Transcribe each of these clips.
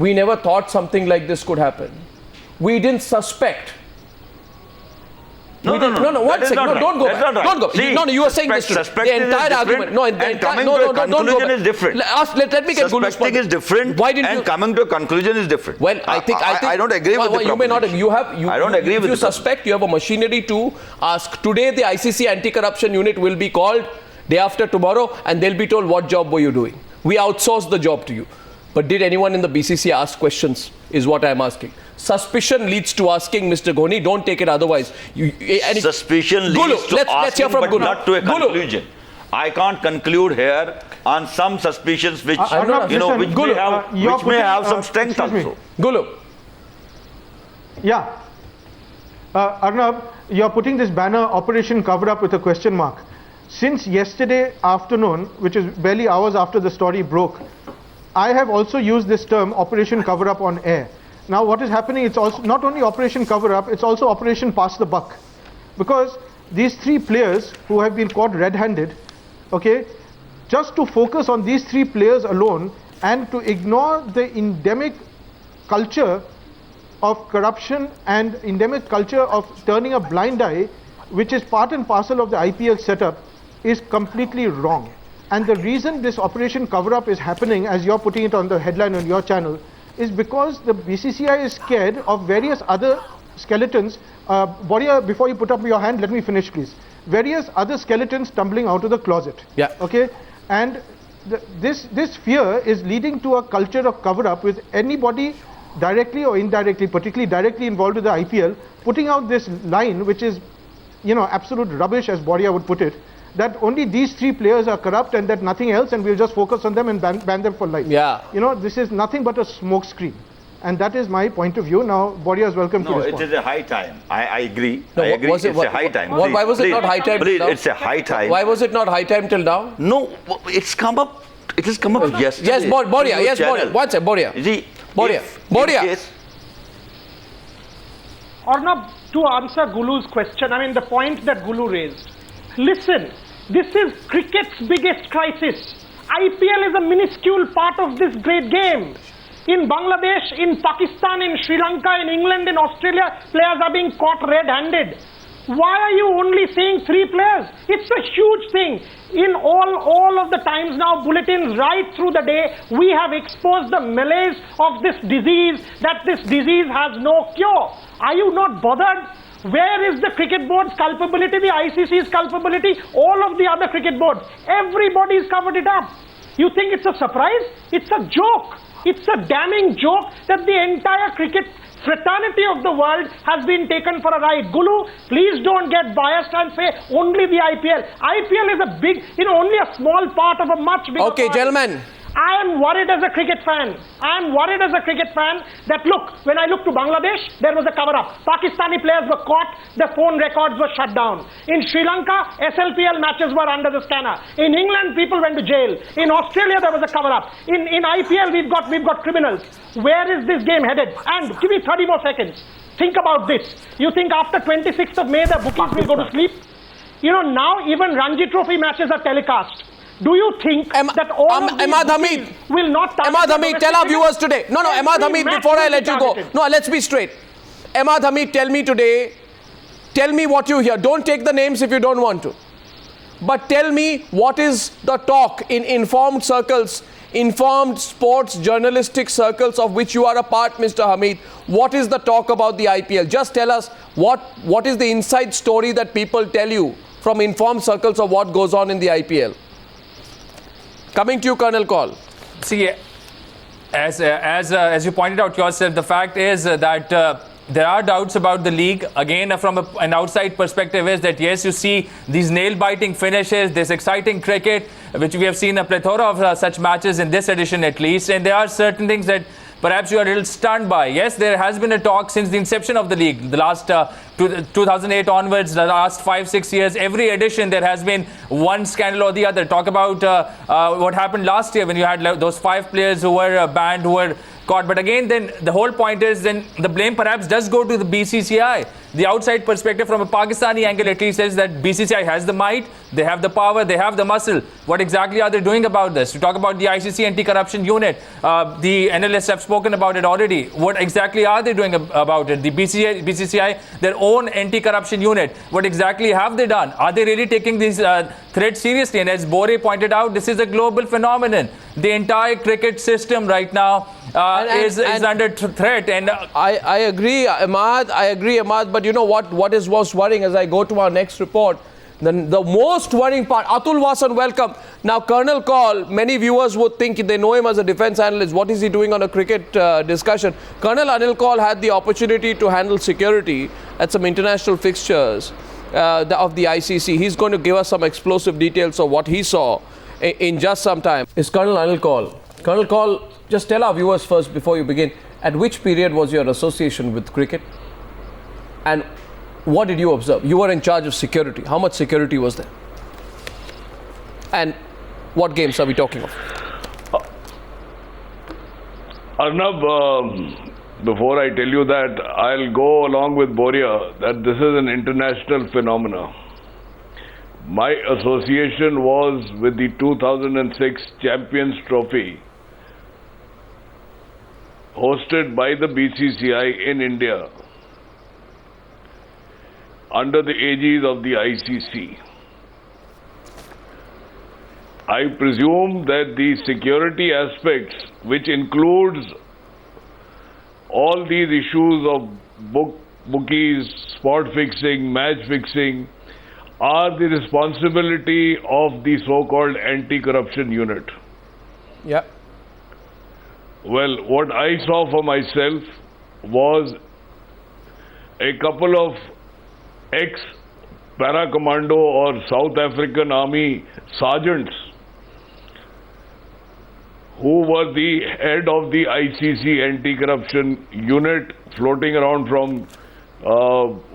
We never thought something like this could happen. We didn't suspect. No, One second. No, don't go back. Don't go. See, No, you were saying this today. The entire argument. No, the entire. No, conclusion is different. Let me get Gulu's point. Suspecting is different. Why didn't you? Coming to a conclusion is different. Well, I think. I don't agree with the You may not. You have. I don't agree with. If you suspect, you have a machinery to ask. Today, the ICC anti-corruption unit will be called. Day after tomorrow, and they'll be told, what job were you doing? We outsourced the job to you. But did anyone in the BCCI ask questions, is what I'm asking. Suspicion leads to asking, Mr. Ghoni, don't take it otherwise. Suspicion leads to asking, but not to a conclusion. I can't conclude here on some suspicions which, which may have some strength also. Gulu. Yeah. Arnab, you're putting this banner, Operation Cover Up, with a question mark. Since yesterday afternoon, which is barely hours after the story broke, I have also used this term, Operation Cover Up, on air. Now what is happening, it's also not only Operation Cover Up, it's also Operation Pass the Buck. Because these three players who have been caught red-handed, okay, just to focus on these three players alone and to ignore the endemic culture of corruption and endemic culture of turning a blind eye, which is part and parcel of the IPL setup, is completely wrong. And the reason this Operation Cover-Up is happening, as you're putting it on the headline on your channel, is because the BCCI is scared of various other skeletons. Boria, before you put up your hand, let me finish, please. Various other skeletons tumbling out of the closet. Yeah. Okay? And this fear is leading to a culture of cover-up with anybody directly or indirectly, particularly directly involved with the IPL, putting out this line, which is, absolute rubbish, as Boria would put it, that only these three players are corrupt and that nothing else, and we'll just focus on them and ban them for life. Yeah. This is nothing but a smoke screen. And that is my point of view. Now, Boria is welcome to respond. No, it is a high time. I agree. No, I agree. It's a high time. Why was it not high time till now? It's a high time. Why was it not high time till now? No, it's come up. It has come up yesterday. Yes, Boria. Yes, Boria. One second, Boria. See, Boria. Arnab, to answer Gulu's question, the point that Gulu raised. Listen, this is cricket's biggest crisis. IPL is a minuscule part of this great game. In Bangladesh, in Pakistan, in Sri Lanka, in England, in Australia, players are being caught red-handed. Why are you only saying 3 players? It's a huge thing. In all of the times now, bulletins right through the day, we have exposed the malaise of this disease, that this disease has no cure. Are you not bothered? Where is the cricket board's culpability, the ICC's culpability, all of the other cricket boards? Everybody's covered it up. You think it's a surprise? It's a joke. It's a damning joke that the entire cricket fraternity of the world has been taken for a ride. Gulu, please don't get biased and say only the IPL. IPL is a big, only a small part of a much bigger Okay, part. gentlemen. I am worried as a cricket fan. That look, when I look to Bangladesh, there was a cover-up. Pakistani players were caught, the phone records were shut down. In Sri Lanka, SLPL matches were under the scanner. In England, people went to jail. In Australia, there was a cover-up. In IPL, we've got criminals. Where is this game headed? And give me 30 more seconds. Think about this. You think after 26th of May, the bookies will go to sleep? Now even Ranji Trophy matches are telecast. Do you think that all of these Hamid will not... Ahmad Hamid, tell our viewers today. No, Ahmad Hamid, before I let you go. No, let's be straight. Ahmad Hamid, tell me today, tell me what you hear. Don't take the names if you don't want to. But tell me what is the talk in informed circles, informed sports journalistic circles of which you are a part, Mr. Hamid. What is the talk about the IPL? Just tell us what is the inside story that people tell you from informed circles of what goes on in the IPL. Coming to you, Colonel Kaul. See, as you pointed out yourself, the fact is that there are doubts about the league. Again, from an outside perspective, is that yes, you see these nail-biting finishes, this exciting cricket, which we have seen a plethora of such matches in this edition at least, and there are certain things that perhaps you are a little stunned by. Yes, there has been a talk since the inception of the league, the last 2 2008 onwards, the last 5-6 years, every edition there has been one scandal or the other. Talk about what happened last year when you had those 5 players who were banned, who were caught. But again, then the whole point is, then the blame perhaps does go to the BCCI. The outside perspective from a Pakistani angle at least says that BCCI has the might, they have the power, they have the muscle. What exactly are they doing about this? To talk about the ICC anti-corruption unit, the NLS have spoken about it already. What exactly are they doing about it? The BCCI, their own anti-corruption unit, what exactly have they done? Are they really taking these threats seriously? And as Bore pointed out, this is a global phenomenon. The entire cricket system right now is under threat. And I agree, Ahmad, but you know what is most worrying as I go to our next report? The most worrying part, Atul Vasan, welcome. Now, Colonel Kaul, many viewers would think they know him as a defense analyst. What is he doing on a cricket discussion? Colonel Anil Kaul had the opportunity to handle security at some international fixtures of the ICC. He's going to give us some explosive details of what he saw in just some time. Is Colonel Anil Kaul. Colonel Kaul, just tell our viewers first before you begin, at which period was your association with cricket? And what did you observe? You were in charge of security. How much security was there? And what games are we talking of? Arnab, before I tell you that, I'll go along with Boria that this is an international phenomenon. My association was with the 2006 Champions Trophy hosted by the BCCI in India under the aegis of the ICC. I presume that the security aspects, which includes all these issues of bookies, spot fixing, match fixing, are the responsibility of the so-called anti-corruption unit. Yeah. Well, what I saw for myself was a couple of ex-para-commando or South African Army sergeants who were the head of the ICC anti-corruption unit floating around from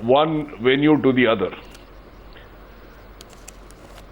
one venue to the other.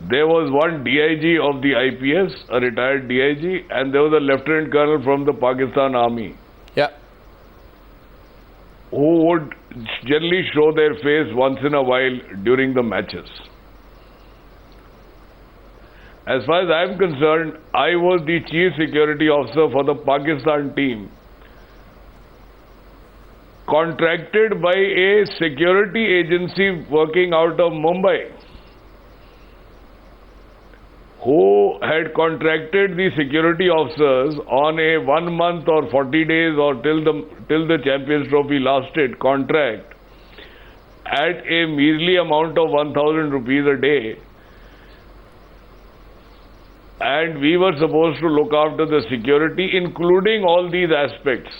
There was one DIG of the IPS, a retired DIG, and there was a lieutenant colonel from the Pakistan Army. Yeah. Who would generally show their face once in a while during the matches. As far as I am concerned, I was the chief security officer for the Pakistan team, contracted by a security agency working out of Mumbai, who had contracted the security officers on a 1 month or 40 days or till the Champions Trophy lasted contract at a measly amount of 1,000 rupees a day. And we were supposed to look after the security, including all these aspects.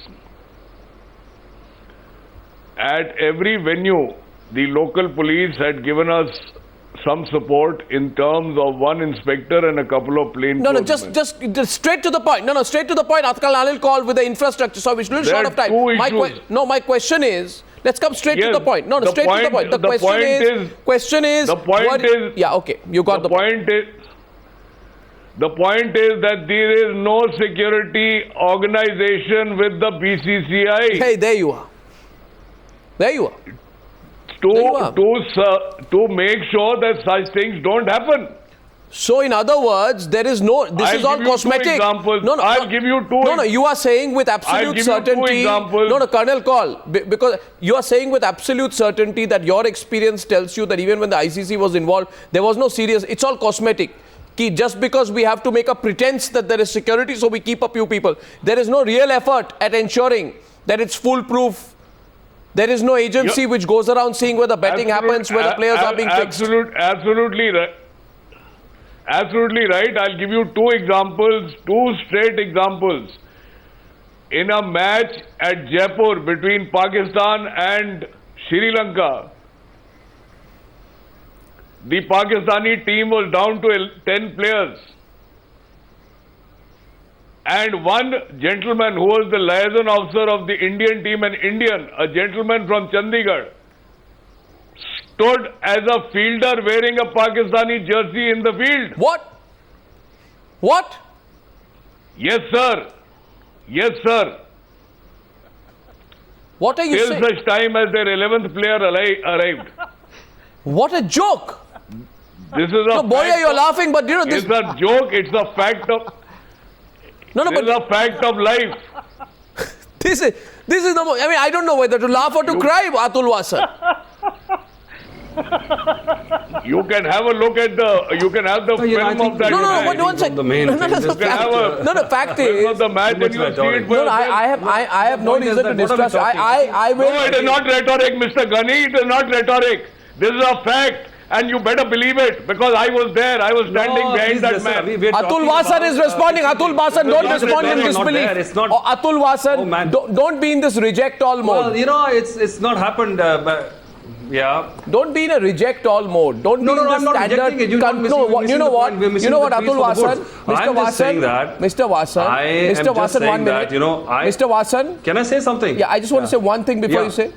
At every venue, the local police had given us some support in terms of one inspector and a couple of plainclothes. Just straight to the point. Straight to the point. Atkal Anil Kaul with the infrastructure. So we're little short of time. My question is, let's come straight to the point. Straight to the point. The question is. Yeah, okay. You got the point. The point is that there is no security organization with the BCCI. Hey, there you are. To make sure that such things don't happen. So, in other words, there is no. This is all cosmetic. I'll give you two. No. You are saying with absolute certainty. No, Colonel Kaul, because you are saying with absolute certainty that your experience tells you that even when the ICC was involved, there was no serious. It's all cosmetic. Just because we have to make a pretense that there is security, so we keep a few people. There is no real effort at ensuring that it's foolproof. There is no agency which goes around seeing where the betting happens, where the players are being fixed. Absolutely right. Absolutely right. I'll give you two examples, two straight examples. In a match at Jaipur between Pakistan and Sri Lanka, the Pakistani team was down to 10 players. And one gentleman who was the liaison officer of the Indian team, a gentleman from Chandigarh, stood as a fielder wearing a Pakistani jersey in the field. What? What? Yes, sir. Yes, sir. What are you Till saying? such time as their 11th player arrived. What a joke! This is a No, Boria, fact you're of- laughing, but you know this. It's a joke. It's a fact of. No, It's but a fact of life. this is the. I mean, I don't know whether to laugh or to cry, Atul Wasan. You can have a look at the. You can have the you know, I film think- of that. No, no, match. but one second. the main No, no, thing, no, this the is- You can have fact, a no, the fact film is. of the match and you'll see it. No, no, I have no point is reason to that what are we distrust. talking? I will. No, it is not rhetoric, Mr. Ghani. It is not rhetoric. This is a fact. And you better believe it because I was there. I was standing behind that man. Atul Wasan is responding. Atul Wasan, don't respond in disbelief. It's not. Oh, Atul Oh, Wasan, man. don't be in this reject all Well, mode. you know, it's not happened. Yeah. Don't be in a reject all mode. Don't No, be no, in no, the I'm not standard. rejecting it. You're not missing- No, we're you missing know the what? point. We're missing You know what, the trees Atul for the Wasan, woods. Mr. I'm just saying Wasan, that. Mr. Wasan, I am Mr. just Wasan, saying 1 minute. that, you know, Mr. Wasan, Can I say something? yeah, I just want to say one thing before Yeah. you say.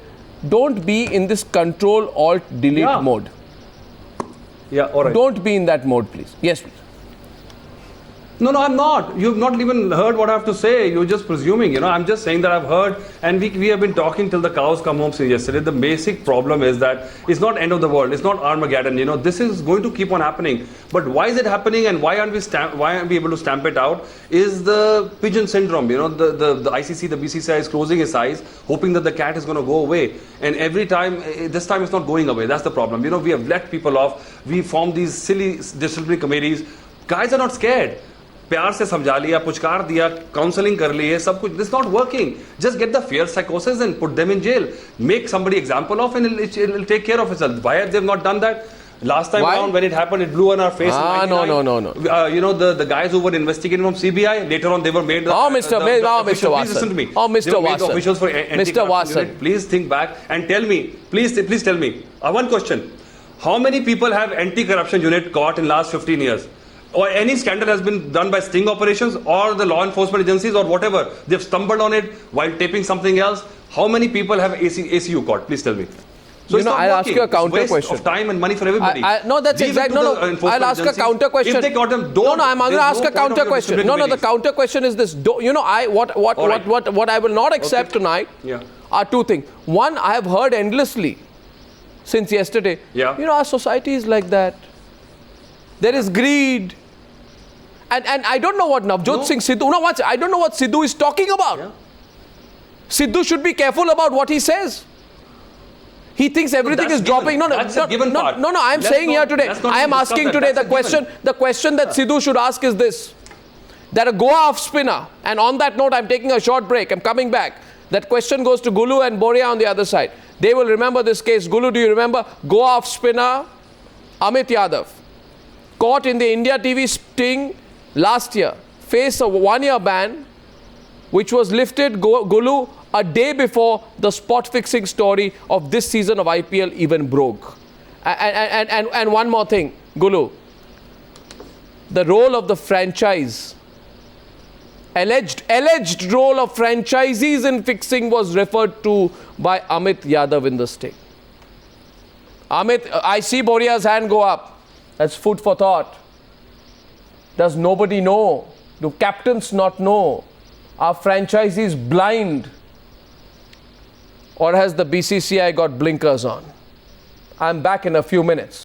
Don't be in this control alt delete Yeah. mode. Yeah, all right. Don't be in that mode, please. Yes, please. No, I'm not. You've not even heard what I have to say. You're just presuming, you know. I'm just saying that I've heard, and we have been talking till the cows come home since yesterday. The basic problem is that it's not end of the world. It's not Armageddon. You know, this is going to keep on happening. But why is it happening, and why aren't we able to stamp it out? Is the pigeon syndrome? You know, the ICC, the BCCI is closing its eyes, hoping that the cat is going to go away. And every time, this time it's not going away. That's the problem. You know, we have let people off. We formed these silly disciplinary committees. Guys are not scared. प्यार से समझा लिया, पुचकार दिया, counselling कर ली है, सब कुछ. This is not working. Just get the fear psychosis and put them in jail. Make somebody example of, and it'll take care of itself. Why have they not done that? Last time Why? around, when it happened, it blew on our face. Ah, in no, 99. no, no. You know, the guys who were investigating from CBI, later on they were made. Oh, Mr. Mr. Mr. Please listen to me. Oh, Mr. They were made the Wasan. officials for Mr. anti-corruption Wasan. unit. Please think back and tell me. Please tell me. One question. How many people have anti-corruption unit caught in last 15 years? Or any scandal has been done by sting operations or the law enforcement agencies or whatever. They've stumbled on it while taping something else. How many people have ACU caught? Please tell me. So You it's know, not I'll ask working. you a It's counter waste question. of time and money for everybody. No, that's Leave it exact. to No, the no. enforcement I'll ask a agencies. counter question. If they caught them, don't. No, no. I'm going to there's ask no a point of counter your question. No, disciplinary no. The committees. counter question is this. You know, All right. what I will not accept tonight Yeah. are two things. One, I have heard endlessly since yesterday. Yeah. You know, our society is like that. There is greed. And I don't know what Navjot Singh Sidhu. No, I don't know what Sidhu is talking about. Yeah. Sidhu should be careful about what he says. He thinks everything that's is dropping. given. No, That's a given part. no. I'm Let's saying here not- today. let's not I am discuss asking that. today That's the a given. question. The question that Sidhu should ask is this: that a go-off spinner. And on that note, I'm taking a short break. I'm coming back. That question goes to Gulu and Boria on the other side. They will remember this case. Gulu, do you remember go-off spinner Amit Yadav, caught in the India TV sting last year, faced a 1-year ban, which was lifted, Gulu, a day before the spot fixing story of this season of IPL even broke. And one more thing, Gulu, the role of the franchise, alleged role of franchisees in fixing was referred to by Amit Yadav in the sting. Amit, I see Boria's hand go up. That's food for thought. Does nobody know? Do captains not know? Are franchisees blind? Or has the BCCI got blinkers on? I'm back in a few minutes.